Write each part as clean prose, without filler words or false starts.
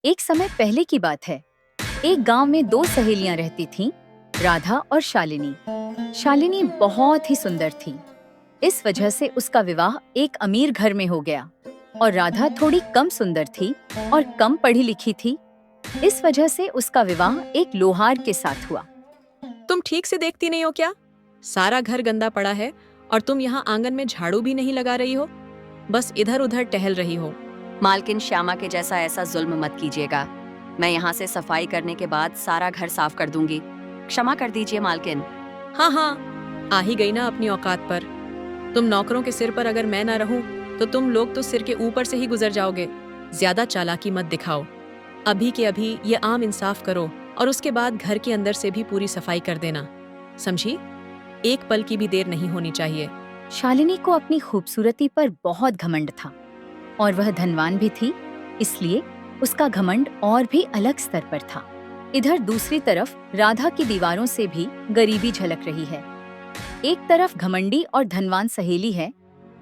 एक समय पहले की बात है। एक गांव में दो सहेलियां रहती थीं, राधा और शालिनी। शालिनी बहुत ही सुंदर थी। इस वजह से उसका विवाह एक अमीर घर में हो गया और राधा थोड़ी कम सुंदर थी और कम पढ़ी लिखी थी। इस वजह से उसका विवाह एक लोहार के साथ हुआ। तुम ठीक से देखती नहीं हो क्या? सारा घर गंदा पड़ा है और तुम यहाँ आंगन में झाड़ू भी नहीं लगा रही हो, बस इधर उधर टहल रही हो। मालकिन, श्यामा के जैसा ऐसा जुल्म मत कीजिएगा। मैं यहाँ से सफाई करने के बाद सारा घर साफ कर दूंगी। क्षमा कर दीजिए मालकिन। हाँ हाँ, आ ही गई ना अपनी औकात पर। तुम नौकरों के सिर पर अगर मैं ना रहूं तो तुम लोग तो सिर के ऊपर से ही गुजर जाओगे। ज्यादा चालाकी मत दिखाओ। अभी के अभी ये आम इंसाफ करो और उसके बाद घर के अंदर से भी पूरी सफाई कर देना, समझी? एक पल की भी देर नहीं होनी चाहिए। शालिनी को अपनी खूबसूरती पर बहुत घमंड था और वह धनवान भी थी, इसलिए उसका घमंड और भी अलग स्तर पर था। इधर दूसरी तरफ राधा की दीवारों से भी गरीबी झलक रही है। एक तरफ घमंडी और धनवान सहेली है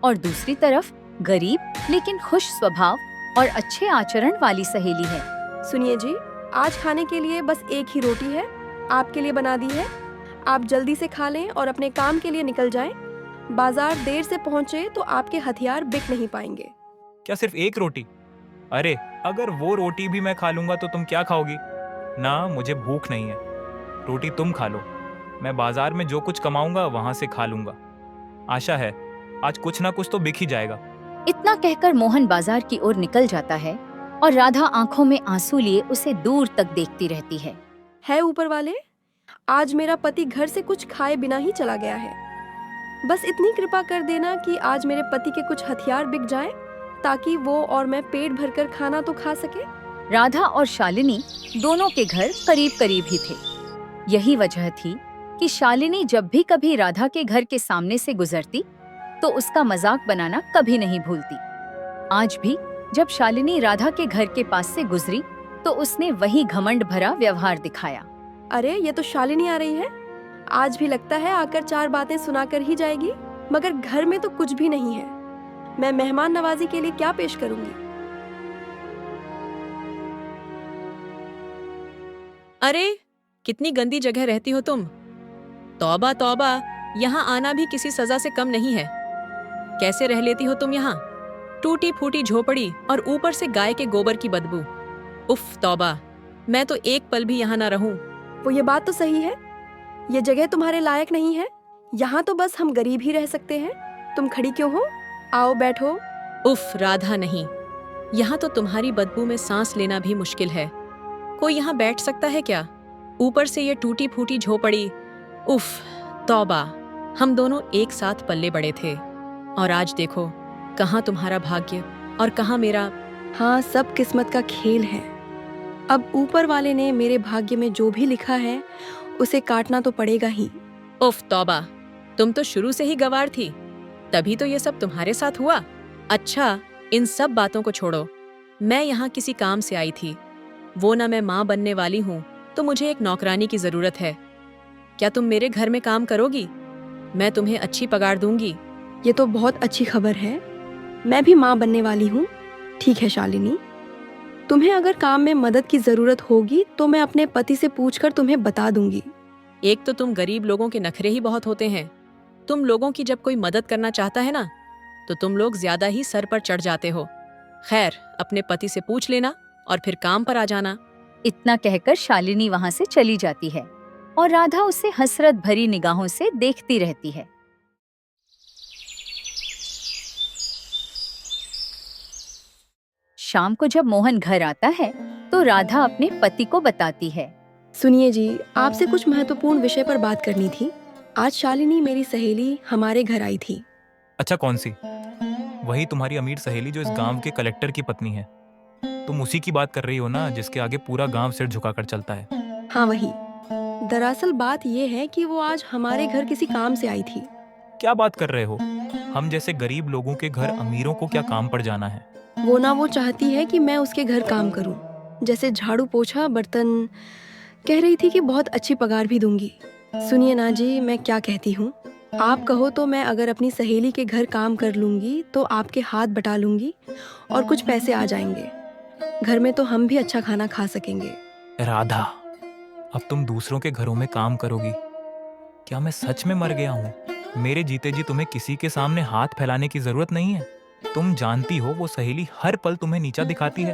और दूसरी तरफ गरीब लेकिन खुश स्वभाव और अच्छे आचरण वाली सहेली है। सुनिए जी, आज खाने के लिए बस एक ही रोटी है, आपके लिए बना दी है। आप जल्दी से खा लें और अपने काम के लिए निकल जाएं। बाजार देर से पहुंचे तो आपके हथियार बिक नहीं पाएंगे। क्या सिर्फ एक रोटी? अरे, अगर वो रोटी भी मैं खा लूंगा तो तुम क्या खाओगी? ना, मुझे भूख नहीं है। रोटी तुम खा लो, मैं बाजार में जो कुछ कमाऊंगा वहां से खा लूंगा। आशा है आज कुछ ना कुछ तो बिक ही जाएगा। इतना कहकर मोहन बाजार की ओर निकल जाता है और राधा आंखों में आंसू लिए उसे दूर तक देखती रहती है ऊपर वाले, आज मेरा पति घर से कुछ खाए बिना ही चला गया है। बस इतनी कृपा कर देना कि आज मेरे पति के कुछ हथियार बिक जाएं, ताकि वो और मैं पेट भरकर खाना तो खा सके। राधा और शालिनी दोनों के घर करीब करीब ही थे। यही वजह थी कि शालिनी जब भी कभी राधा के घर के सामने से गुजरती तो उसका मजाक बनाना कभी नहीं भूलती। आज भी जब शालिनी राधा के घर के पास से गुजरी तो उसने वही घमंड भरा व्यवहार दिखाया। अरे, ये तो शालिनी आ रही है। आज भी लगता है आकर चार बातें सुनाकर ही जाएगी, मगर घर में तो कुछ भी नहीं है। मैं मेहमान नवाजी के लिए क्या पेश करूंगी? अरे, कितनी गंदी जगह रहती हो तुम। तौबा तौबा, यहाँ आना भी किसी सजा से कम नहीं है। कैसे रह लेती हो तुम यहाँ? टूटी फूटी झोपड़ी और ऊपर से गाय के गोबर की बदबू। उफ तौबा, मैं तो एक पल भी यहाँ ना रहूं। वो ये बात तो सही है, ये जगह तुम्हारे लायक नहीं है। यहाँ तो बस हम गरीब ही रह सकते हैं। तुम खड़ी क्यों हो? आओ बैठो। उफ राधा, नहीं, यहाँ तो तुम्हारी बदबू में सांस लेना भी मुश्किल है। कोई यहाँ बैठ सकता है क्या? ऊपर से ये टूटी फूटी झोपड़ी। उफ तौबा, हम दोनों एक साथ पल्ले बड़े थे और आज देखो, कहाँ तुम्हारा भाग्य और कहाँ मेरा। हाँ, सब किस्मत का खेल है। अब ऊपर वाले ने मेरे भाग्य में जो भी लिखा है उसे काटना तो पड़ेगा ही। उफ तौबा, तुम तो शुरू से ही गंवार थी, तभी तो ये सब तुम्हारे साथ हुआ। अच्छा, इन सब बातों को छोड़ो। मैं यहाँ किसी काम से आई थी। वो ना मैं माँ बनने वाली हूँ तो मुझे एक नौकरानी की जरूरत है। क्या तुम मेरे घर में काम करोगी? मैं तुम्हें अच्छी पगार दूंगी। ये तो बहुत अच्छी खबर है। मैं भी माँ बनने वाली हूँ। ठीक है शालिनी, तुम्हें अगर काम में मदद की जरूरत होगी तो मैं अपने पति से पूछकर तुम्हें बता दूंगी। एक तो तुम गरीब लोगों के नखरे ही बहुत होते हैं। तुम लोगों की जब कोई मदद करना चाहता है ना, तो तुम लोग ज्यादा ही सर पर चढ़ जाते हो। खैर, अपने पति से पूछ लेना और फिर काम पर आ जाना। इतना कहकर शालिनी वहां से चली जाती है और राधा उसे हसरत भरी निगाहों से देखती रहती है। शाम को जब मोहन घर आता है तो राधा अपने पति को बताती है। सुनिए जी, आपसे कुछ महत्वपूर्ण विषय पर बात करनी थी। आज शालिनी, मेरी सहेली, हमारे घर आई थी। अच्छा, कौन सी? वही तुम्हारी अमीर सहेली जो इस गांव के कलेक्टर की पत्नी है। तुम उसी की बात कर रही हो ना, जिसके आगे पूरा गांव सिर झुकाकर चलता है। हाँ, वही। दरअसल बात ये है कि वो आज हमारे घर किसी काम से आई थी। क्या बात कर रहे हो? हम जैसे गरीब लोगों के घर अमीरों को क्या काम पर जाना है? वो चाहती है कि मैं उसके घर काम करूं, जैसे झाड़ू पोछा बर्तन। कह रही थी कि बहुत अच्छी पगार भी दूंगी। सुनिए ना जी, मैं क्या कहती हूँ। आप कहो तो मैं अगर अपनी सहेली के घर काम कर लूंगी तो आपके हाथ बटा लूंगी और कुछ पैसे आ जाएंगे। घर में तो हम भी अच्छा खाना खा सकेंगे। राधा, अब तुम दूसरों के घरों में काम करोगी? क्या मैं सच में मर गया हूँ? मेरे जीते जी तुम्हें किसी के सामने हाथ फैलाने की जरूरत नहीं है। तुम जानती हो वो सहेली हर पल तुम्हें नीचा दिखाती है,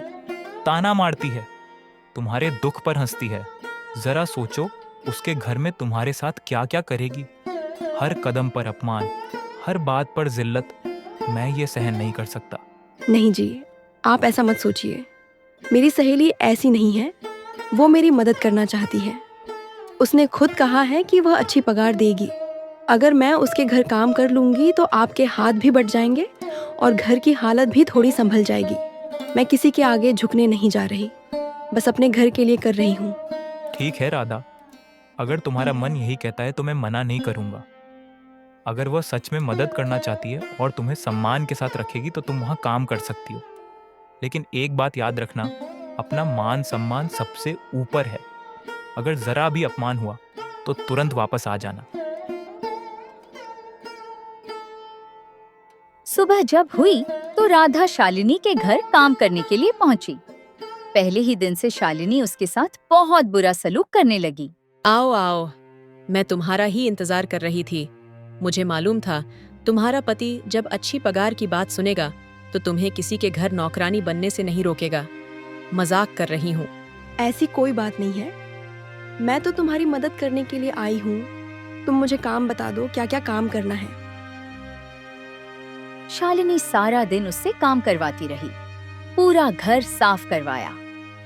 ताना मारती है, तुम्हारे दुख पर हंसती है। जरा सोचो उसके घर में तुम्हारे साथ क्या क्या करेगी। हर कदम पर अपमान, हर बात पर जिल्लत। मैं ये सहन नहीं कर सकता। नहीं जी, आप ऐसा मत सोचिए। मेरी सहेली ऐसी नहीं है। वो मेरी मदद करना चाहती है। उसने खुद कहा है कि वह अच्छी पगार देगी। अगर मैं उसके घर काम कर लूँगी तो आपके हाथ भी बट जाएंगे और घर की हालत भी थोड़ी संभल जाएगी। मैं किसी के आगे झुकने नहीं जा रही, बस अपने घर के लिए कर रही हूँ। ठीक है राधा, अगर तुम्हारा मन यही कहता है तो मैं मना नहीं करूंगा। अगर वह सच में मदद करना चाहती है और तुम्हें सम्मान के साथ रखेगी तो तुम वहां काम कर सकती हो। लेकिन एक बात याद रखना, अपना मान सम्मान सबसे ऊपर है। अगर जरा भी अपमान हुआ तो तुरंत वापस आ जाना। सुबह जब हुई तो राधा शालिनी के घर काम करने के लिए पहुंची। पहले ही दिन से शालिनी उसके साथ बहुत बुरा सलूक करने लगी। आओ आओ, मैं तुम्हारा ही इंतजार कर रही थी। मुझे मालूम था तुम्हारा पति जब अच्छी पगार की बात सुनेगा तो तुम्हें किसी के घर नौकरानी बनने से नहीं रोकेगा। मजाक कर रही हूँ। ऐसी कोई बात नहीं है। मैं तो तुम्हारी मदद करने के लिए आई हूँ। तुम मुझे काम बता दो, क्या क्या काम करना है। शालिनी सारा दिन उससे काम करवाती रही। पूरा घर साफ करवाया,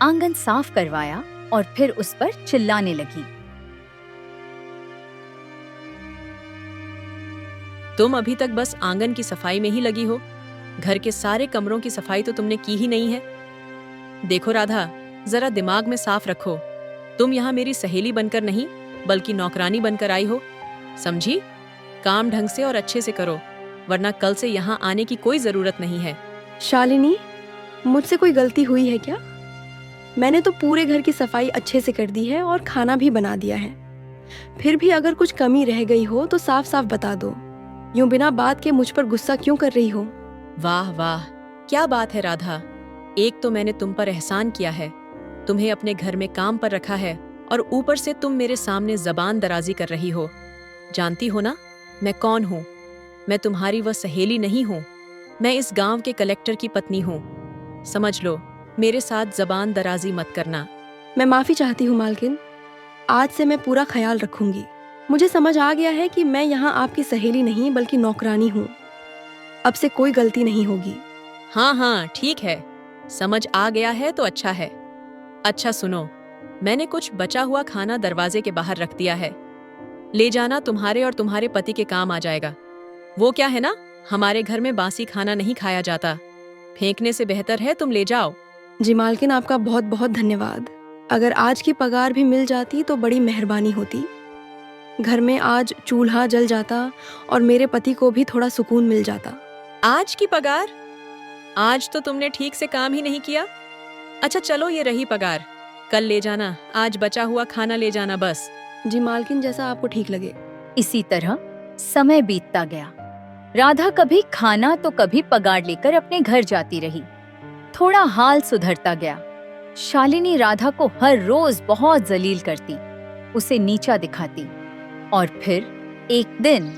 आंगन साफ करवाया और फिर उस पर चिल्लाने लगी। तुम अभी तक बस आंगन की सफाई में ही लगी हो। घर के सारे कमरों की सफाई तो तुमने की ही नहीं है। देखो राधा, जरा दिमाग में साफ रखो। तुम यहाँ मेरी सहेली बनकर नहीं बल्कि नौकरानी बनकर आई हो, समझी? काम ढंग से और अच्छे से करो, वरना कल से यहाँ आने की कोई जरूरत नहीं है। शालिनी, मुझसे कोई गलती हुई है क्या? मैंने तो पूरे घर की सफाई अच्छे से कर दी है और खाना भी बना दिया है। फिर भी अगर कुछ कमी रह गई हो तो साफ साफ बता दो। यूं बिना बात के मुझ पर गुस्सा क्यों कर रही हो? वाह वाह, क्या बात है राधा। एक तो मैंने तुम पर एहसान किया है, तुम्हें अपने घर में काम पर रखा है, और ऊपर से तुम मेरे सामने जबान दराजी कर रही हो। जानती हो ना मैं कौन हूँ? मैं तुम्हारी वह सहेली नहीं हूँ। मैं इस गांव के कलेक्टर की पत्नी हूँ। समझ लो, मेरे साथ जबान दराजी मत करना। मैं माफी चाहती हूँ मालकिन। आज से मैं पूरा ख्याल रखूंगी। मुझे समझ आ गया है कि मैं यहाँ आपकी सहेली नहीं बल्कि नौकरानी हूँ। अब से कोई गलती नहीं होगी। हाँ हाँ ठीक है, समझ आ गया है तो अच्छा है। अच्छा सुनो, मैंने कुछ बचा हुआ खाना दरवाजे के बाहर रख दिया है। ले जाना, तुम्हारे और तुम्हारे पति के काम आ जाएगा। वो क्या है ना, हमारे घर में बासी खाना नहीं खाया जाता। फेंकने से बेहतर है तुम ले जाओ। जी मालकिन, आपका बहुत बहुत धन्यवाद। अगर आज की पगार भी मिल जाती तो बड़ी मेहरबानी होती। घर में आज चूल्हा जल जाता और मेरे पति को भी थोड़ा सुकून मिल जाता। आज की पगार? आज तो तुमने ठीक से काम ही नहीं किया। अच्छा चलो, ये रही पगार, कल ले जाना। आज बचा हुआ खाना ले जाना बस। जी मालकिन, जैसा आपको ठीक लगे। इसी तरह समय बीतता गया। राधा कभी खाना तो कभी पगार लेकर अपने घर जाती रही। थोड़ा हाल सुधरता गया। शालिनी राधा को हर रोज बहुत जलील करती, उसे नीचा दिखाती। और फिर एक दिन,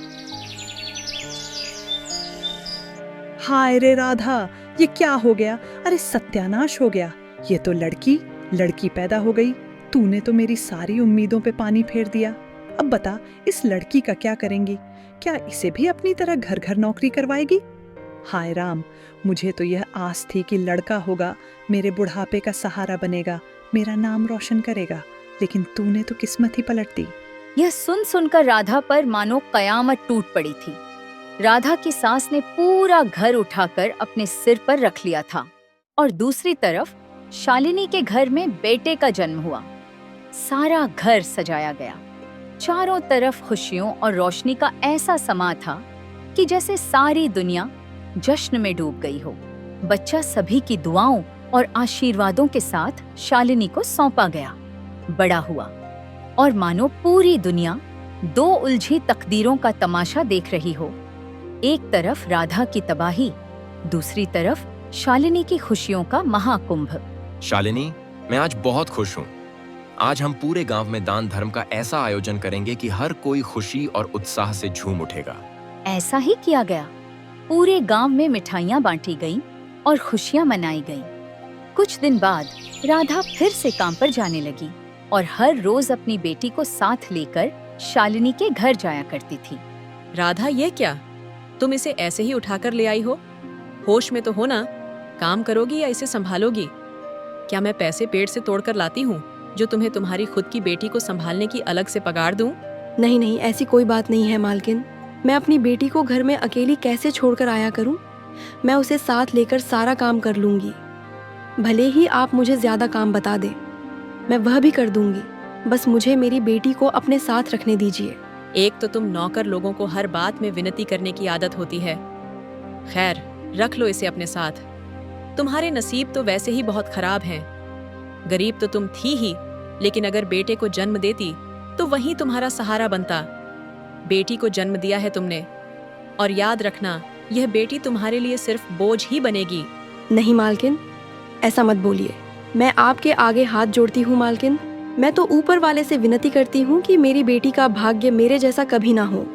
हाय रे राधा, ये क्या हो गया? अरे सत्यानाश हो गया। ये तो लड़की पैदा हो गई। तूने तो मेरी सारी उम्मीदों पे पानी फेर दिया। अब बता, इस लड़की का क्या करेंगी? क्या इसे भी अपनी तरह घर घर नौकरी करवाएगी? हाय राम, मुझे तो यह आस थी कि लड़का होगा, मेरे बुढ़ापे का सहारा बनेगा, मेरा नाम रोशन करेगा। लेकिन तूने तो किस्मत ही पलट दी। यह सुन सुनकर राधा पर मानो कयामत टूट पड़ी थी। राधा की सास ने पूरा घर उठाकर अपने सिर पर रख लिया था और दूसरी तरफ शालिनी के घर में बेटे का जन्म हुआ। सारा घर सजाया गया। चारों तरफ खुशियों और रोशनी का ऐसा समा था कि जैसे सारी दुनिया जश्न में डूब गई हो। बच्चा सभी की दुआओं और आशीर्वादों के साथ शालिनी को सौंपा गया। बड़ा हुआ और मानो पूरी दुनिया दो उलझी तकदीरों का तमाशा देख रही हो। एक तरफ राधा की तबाही, दूसरी तरफ शालिनी की खुशियों का महाकुंभ। शालिनी, मैं आज बहुत खुश हूँ। आज हम पूरे गांव में दान धर्म का ऐसा आयोजन करेंगे कि हर कोई खुशी और उत्साह से झूम उठेगा। ऐसा ही किया गया। पूरे गांव में मिठाइयां बांटी गईं और खुशियां मनाई गईं। कुछ दिन बाद राधा फिर से काम पर जाने लगी और हर रोज अपनी बेटी को साथ लेकर शालिनी के घर जाया करती थी। राधा, ये क्या? तुम इसे ऐसे ही उठाकर ले आई हो? होश में तो हो ना? काम करोगी या इसे संभालोगी? क्या मैं पैसे पेड़ से तोड़कर लाती हूँ जो तुम्हें तुम्हारी खुद की बेटी को संभालने की अलग से पगार दूं? नहीं नहीं, ऐसी कोई बात नहीं है मालकिन। मैं अपनी बेटी को घर में अकेली कैसे छोड़कर आया करूं? मैं उसे साथ लेकर सारा काम कर लूंगी। भले ही आप मुझे ज्यादा काम बता दें, मैं वह भी कर दूंगी। बस मुझे मेरी बेटी को अपने साथ रखने दीजिए। एक तो तुम नौकर लोगों को हर बात में विनती करने की आदत होती है। खैर, रख लो इसे अपने साथ। तुम्हारे नसीब तो वैसे ही बहुत खराब हैं। गरीब तो तुम थी ही, लेकिन अगर बेटे को जन्म देती तो वही तुम्हारा सहारा बनता। बेटी को जन्म दिया है तुमने, और याद रखना, यह बेटी तुम्हारे लिए सिर्फ बोझ ही बनेगी। नहीं मालकिन, ऐसा मत बोलिए। मैं आपके आगे हाथ जोड़ती हूँ मालकिन। मैं तो ऊपर वाले से विनती करती हूँ कि मेरी बेटी का भाग्य मेरे जैसा कभी ना हो।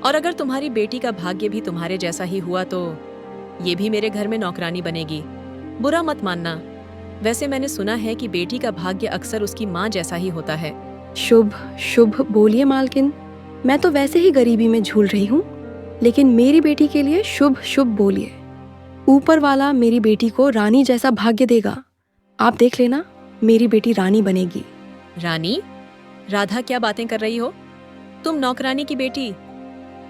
और अगर तुम्हारी बेटी का भाग्य भी तुम्हारे जैसा ही हुआ तो ये भी मेरे घर में नौकरानी बनेगी। बुरा मत मानना। वैसे मैंने सुना है कि बेटी का भाग्य अक्सर उसकी माँ जैसा ही होता है। शुभ शुभ बोलिए मालकिन। मैं तो वैसे ही गरीबी में झूल रही हूँ, लेकिन मेरी बेटी के लिए शुभ शुभ बोलिए। ऊपर वाला मेरी बेटी को रानी जैसा भाग्य देगा। आप देख लेना, मेरी बेटी रानी बनेगी। रानी? राधा, क्या बातें कर रही हो? तुम नौकरानी की बेटी?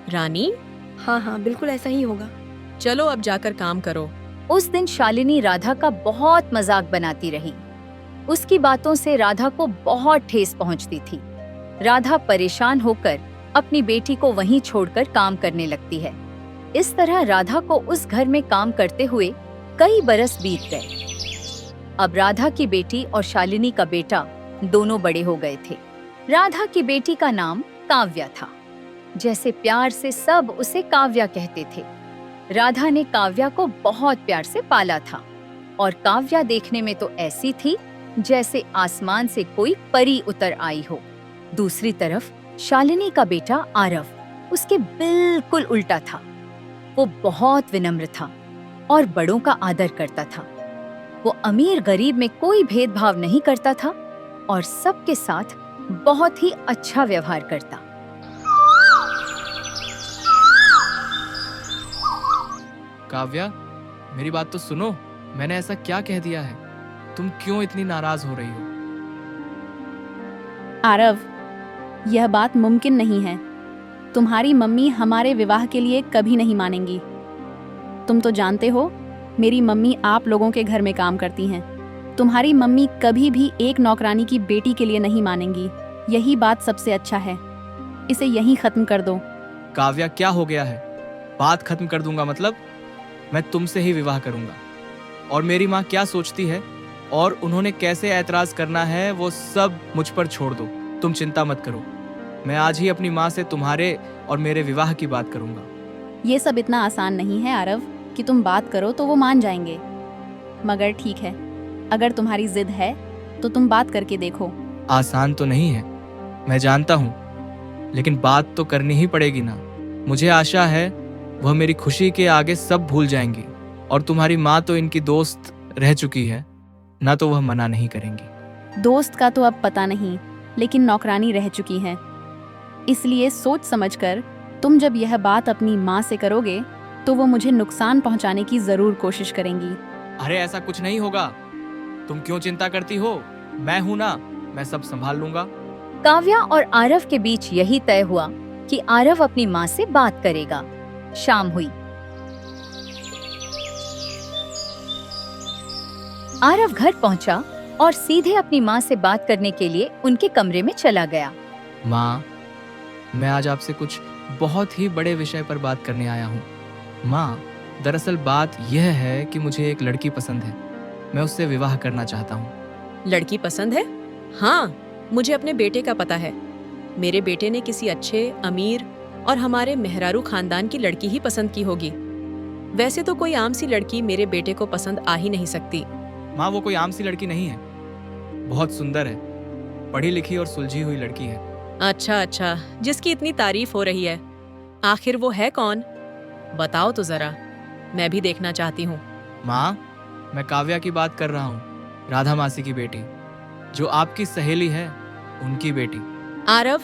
रानी? हाँ हाँ, बिल्कुल ऐसा ही होगा। चलो अब जाकर काम करो। उस दिन शालिनी राधा का बहुत मजाक बनाती रही। उसकी बातों से राधा को बहुत ठेस पहुंचती थी। राधा परेशान होकर अपनी बेटी को वहीं छोड़कर काम करने लगती है। इस तरह राधा को उस घर में काम करते हुए कई बरस बीत गए। अब राधा की बेटी और शालिनी का बेटा दोनों बड़े हो गए थे। राधा की बेटी का नाम काव्या था। जैसे प्यार से सब उसे काव्या कहते थे। राधा ने काव्या को बहुत प्यार से पाला था और काव्या देखने में तो ऐसी थी जैसे आसमान से कोई परी उतर आई हो। दूसरी तरफ शालिनी का बेटा आरव उसके बिल्कुल उल्टा था। वो बहुत विनम्र था और बड़ों का आदर करता था। वो अमीर गरीब में कोई भेदभाव नहीं करता था और सबके साथ बहुत ही अच्छा व्यवहार करता। काव्या, मेरी बात तो सुनो। मैंने ऐसा क्या कह दिया है? तुम क्यों इतनी नाराज हो रही हो? आरव, यह बात मुमकिन नहीं है। तुम्हारी मम्मी हमारे विवाह के लिए कभी नहीं मानेंगी। तुम तो जानते हो, मेरी मम्मी आप लोगों के घर में काम करती हैं। तुम्हारी मम्मी कभी भी एक नौकरानी की बेटी के लिए नहीं मानेंगी। यही बात सबसे अच्छा है। इसे यहीं खत्म कर दो। काव्या, क्या हो गया है? बात खत्म कर दूंगा मतलब? मैं तुमसे ही विवाह करूंगा। और मेरी माँ क्या सोचती है और उन्होंने कैसे ऐतराज करना है, वो सब मुझ पर छोड़ दो। तुम चिंता मत करो। मैं आज ही अपनी माँ से तुम्हारे और मेरे विवाह की बात करूंगा। ये सब इतना आसान नहीं है आरव कि तुम बात करो तो वो मान जाएंगे। मगर ठीक है, अगर तुम्हारी जिद है तो तुम बात करके देखो। आसान तो नहीं है, मैं जानता हूँ, लेकिन बात तो करनी ही पड़ेगी ना। मुझे आशा है वह मेरी खुशी के आगे सब भूल जाएंगी। और तुम्हारी माँ तो इनकी दोस्त रह चुकी है ना, तो वह मना नहीं करेंगी। दोस्त का तो अब पता नहीं, लेकिन नौकरानी रह चुकी है। इसलिए सोच समझकर तुम जब यह बात अपनी माँ से करोगे तो वो मुझे नुकसान पहुंचाने की जरूर कोशिश करेंगी। अरे ऐसा कुछ नहीं होगा। तुम क्यों चिंता करती हो? मैं हूं ना, मैं सब संभाल लूंगा। काव्या और आरव के बीच यही तय हुआ कि आरव अपनी माँ से बात करेगा। शाम हुई। आरव घर पहुंचा और सीधे अपनी माँ से बात करने के लिए उनके कमरे में चला गया। माँ, मैं आज आपसे कुछ बहुत ही बड़े विषय पर बात करने आया हूँ। माँ, दरअसल बात यह है कि मुझे एक लड़की पसंद है। मैं उससे विवाह करना चाहता हूँ। लड़की पसंद है? हाँ, मुझे अपने बेटे का पता है। मेरे बेटे ने किसी अच्छे, अमीर और हमारे मेहरारू खानदान की लड़की ही पसंद की होगी। वैसे तो कोई आम सी लड़की मेरे बेटे को पसंद आ ही नहीं सकती। माँ वो कोई आम सी लड़की नहीं है, बहुत सुंदर है, पढ़ी लिखी और सुलझी हुई लड़की है। अच्छा अच्छा, जिसकी इतनी तारीफ हो रही है, आखिर वो है कौन? बताओ तो जरा, मैं भी देखना चाहती हूँ। माँ, मैं काव्या की बात कर रहा हूँ, राधा मासी की बेटी, जो आपकी सहेली है, उनकी बेटी। आरव,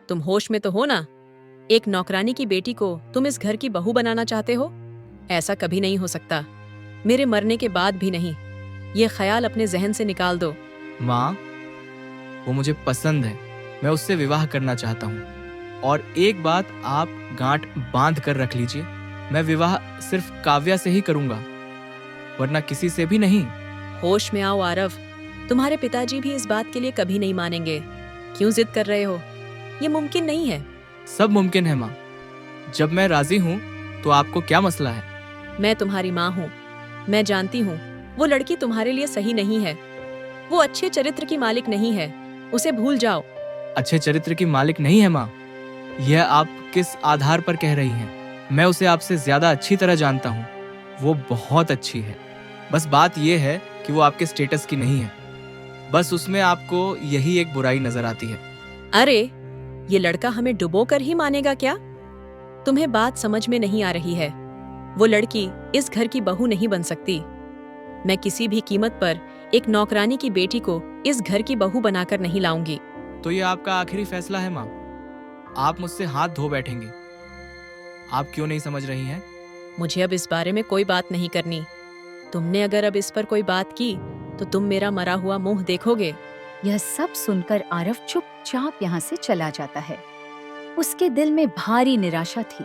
तुम होश में तो हो ना? एक नौकरानी की बेटी को तुम इस घर की बहू बनाना चाहते हो? ऐसा कभी नहीं हो सकता, मेरे मरने के बाद भी नहीं। ये ख्याल अपने जहन से निकाल दो। माँ, वो मुझे पसंद है, मैं उससे विवाह करना चाहता हूँ। और एक बात आप गांठ बांध कर रख लीजिए, मैं विवाह सिर्फ काव्या से ही करूंगा, वरना किसी से भी नहीं। होश में आओ आरव, तुम्हारे पिताजी भी इस बात के लिए कभी नहीं मानेंगे। क्यों जिद कर रहे हो? ये मुमकिन नहीं है। सब मुमकिन है माँ, जब मैं राजी हूँ तो आपको क्या मसला है? मैं तुम्हारी माँ हूँ, मैं जानती हूँ वो लड़की तुम्हारे लिए सही नहीं है। वो अच्छे चरित्र की मालिक नहीं है, उसे भूल जाओ। अच्छे चरित्र की मालिक नहीं है माँ, यह आप किस आधार पर कह रही हैं? मैं उसे आपसे ज्यादा अच्छी तरह जानता हूँ, वो बहुत अच्छी है। बस बात यह है कि वो आपके स्टेटस की नहीं है, बस उसमें आपको यही एक बुराई नजर आती है। अरे, ये लड़का हमें डुबो कर ही मानेगा क्या? तुम्हें बात समझ में नहीं आ रही है। वो लड़की इस घर की बहू नहीं बन सकती। मैं किसी भी कीमत पर एक नौकरानी की बेटी को इस घर की बहू बनाकर नहीं लाऊंगी। तो ये आपका आखिरी फैसला है माँ? आप मुझसे हाथ धो बैठेंगी? आप क्यों नहीं समझ रही हैं? मुझे अब इस बारे में कोई बात नहीं करनी। तुमने अगर अब इस पर कोई बात की तो तुम मेरा मरा हुआ मुंह देखोगे। यह सब सुनकर आरव चुपचाप यहाँ से चला जाता है। उसके दिल में भारी निराशा थी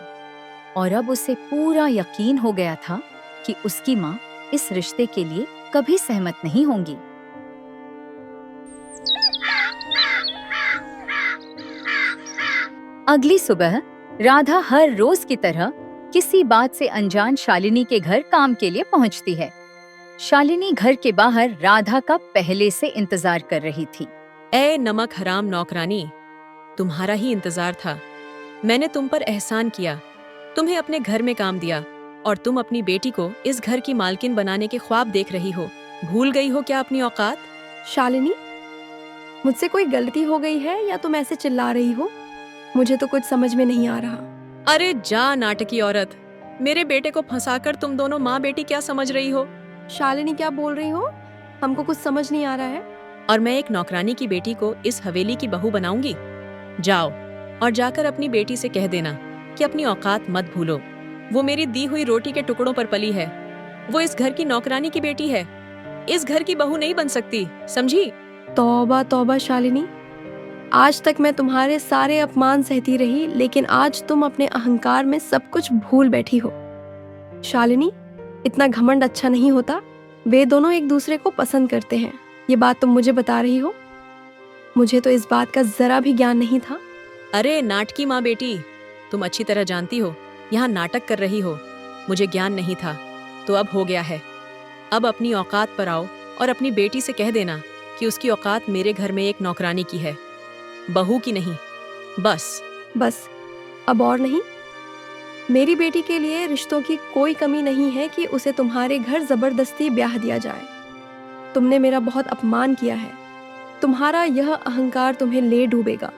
और अब उसे पूरा यकीन हो गया था कि उसकी माँ इस रिश्ते के लिए कभी सहमत नहीं होंगी। अगली सुबह राधा हर रोज की तरह किसी बात से अनजान शालिनी के घर काम के लिए पहुंचती है। शालिनी घर के बाहर राधा का पहले से इंतजार कर रही थी। ए नमक हराम नौकरानी, तुम्हारा ही इंतजार था। मैंने तुम पर एहसान किया, तुम्हें अपने घर में काम दिया और तुम अपनी बेटी को इस घर की मालकिन बनाने के ख्वाब देख रही हो। भूल गई हो क्या अपनी औकात? शालिनी, मुझसे कोई गलती हो गई है या तुम ऐसे चिल्ला रही हो? मुझे तो कुछ समझ में नहीं आ रहा। अरे जा नाटकी औरत, मेरे बेटे को फंसाकर तुम दोनों माँ बेटी क्या समझ रही हो? शालिनी, क्या बोल रही हो? हमको कुछ समझ नहीं आ रहा है। और मैं एक नौकरानी की बेटी को इस हवेली की बहू बनाऊंगी? जाओ और जाकर अपनी बेटी से कह देना कि अपनी औकात मत भूलो। वो मेरी दी हुई रोटी के टुकड़ों पर पली है। वो इस घर की नौकरानी की बेटी है, इस घर की बहू नहीं बन सकती, समझी? तौबा तौबा शालिनी, आज तक मैं तुम्हारे सारे अपमान सहती रही, लेकिन आज तुम अपने अहंकार में सब कुछ भूल बैठी हो। शालिनी, इतना घमंड अच्छा नहीं होता। वे दोनों एक दूसरे को पसंद करते हैं, ये बात तुम मुझे बता रही हो? मुझे तो इस बात का जरा भी ज्ञान नहीं था। अरे नाटकी माँ बेटी, तुम अच्छी तरह जानती हो यहाँ नाटक कर रही हो। मुझे ज्ञान नहीं था तो अब हो गया है। अब अपनी औकात पर आओ और अपनी बेटी से कह देना कि उसकी औकात मेरे घर में एक नौकरानी की है, बहू की नहीं। बस अब और नहीं। मेरी बेटी के लिए रिश्तों की कोई कमी नहीं है कि उसे तुम्हारे घर जबरदस्ती ब्याह दिया जाए। तुमने मेरा बहुत अपमान किया है। तुम्हारा यह अहंकार तुम्हें ले डूबेगा।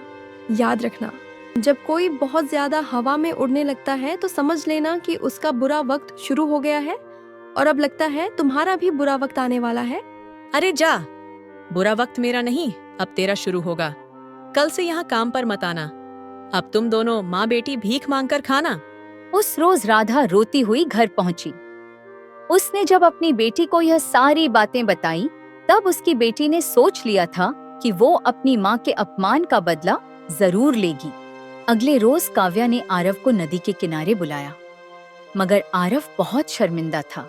याद रखना, जब कोई बहुत ज्यादा हवा में उड़ने लगता है तो समझ लेना कि उसका बुरा वक्त शुरू हो गया है और अब लगता है तुम्हारा भी बुरा वक्त आने वाला है। अरे जा, बुरा वक्त मेरा नहीं, अब तेरा शुरू होगा। कल से यहाँ काम पर मत आना। अब तुम दोनों माँ बेटी भीख मांगकर खाना। उस रोज राधा रोती हुई घर पहुंची। उसने जब अपनी बेटी को यह सारी बातें बताई, तब उसकी बेटी ने सोच लिया था कि वो अपनी माँ के अपमान का बदला जरूर लेगी। अगले रोज काव्या ने आरव को नदी के किनारे बुलाया, मगर आरव बहुत शर्मिंदा था,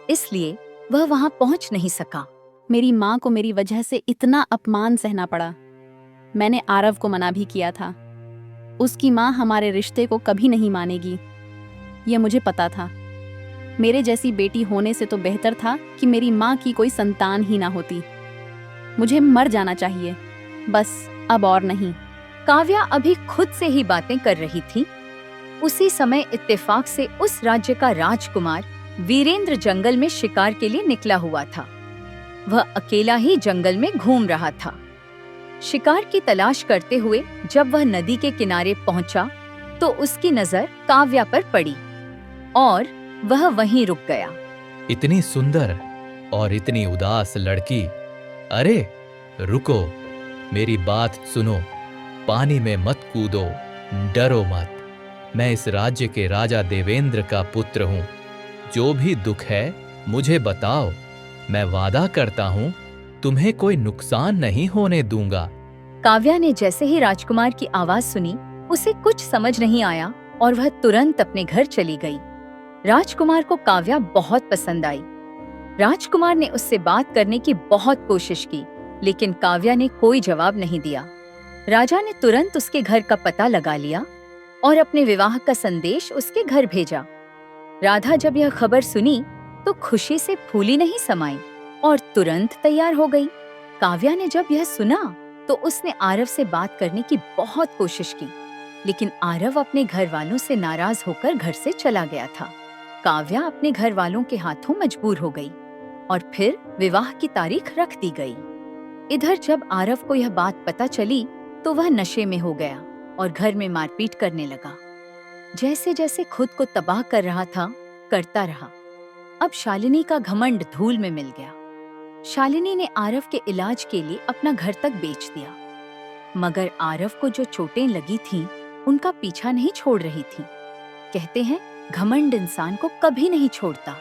इसलिए वह वहां पहुंच नहीं सका। मेरी माँ को मेरी वजह से इतना अपमान सहना पड़ा। मैंने आरव को मना भी किया था। उसकी माँ हमारे रिश्ते को कभी नहीं मानेगी, ये मुझे पता था। मेरे जैसी बेटी होने से तो बेहतर था कि मेरी माँ की कोई संतान ही ना होती। मुझे मर जाना चाहिए, बस अब और नहीं। काव्या अभी खुद से ही बातें कर रही थी। उसी समय इत्तेफाक से उस राज्य का राजकुमार वीरेंद्र जंगल में शिकार के लिए निकला हुआ था। वह अकेला ही जंगल में घूम रहा था। शिकार की तलाश करते हुए जब वह नदी के किनारे पहुंचा तो उसकी नजर काव्या पर पड़ी और वह वहीं रुक गया। इतनी सुंदर और इतनी उदास लड़की, अरे रुको, मेरी बात सुनो, पानी में मत कूदो, डरो मत। मैं इस राज्य के राजा देवेंद्र का पुत्र हूं। जो भी दुख है मुझे बताओ, मैं वादा करता हूं तुम्हें कोई नुकसान नहीं होने दूंगा। काव्या ने जैसे ही राजकुमार की आवाज सुनी उसे कुछ समझ नहीं आया और वह तुरंत अपने घर चली गई। राजकुमार को काव्या बहुत पसंद आई। राजकुमार ने उससे बात करने की बहुत कोशिश की, लेकिन काव्या ने कोई जवाब नहीं दिया। राजा ने तुरंत उसके घर का पता लगा लिया और अपने विवाह का संदेश उसके घर भेजा। राधा जब यह खबर सुनी तो खुशी से फूली नहीं समाई और तुरंत तैयार हो गई। काव्या ने जब यह सुना तो उसने आरव से बात करने की बहुत कोशिश की, लेकिन आरव अपने घर वालों से नाराज होकर घर से चला गया था। काव्या अपने घर वालों के हाथों मजबूर हो गई और फिर विवाह की तारीख रख दी गई। इधर जब आरव को यह बात पता चली तो वह नशे में हो गया और घर में मारपीट करने लगा। जैसे जैसे खुद को तबाह कर रहा था, करता रहा। अब शालिनी का घमंड धूल में मिल गया। शालिनी ने आरव के इलाज के लिए अपना घर तक बेच दिया, मगर आरव को जो चोटें लगी थीं, उनका पीछा नहीं छोड़ रही थीं। कहते हैं घमंड इंसान को कभी नहीं छोड़ता।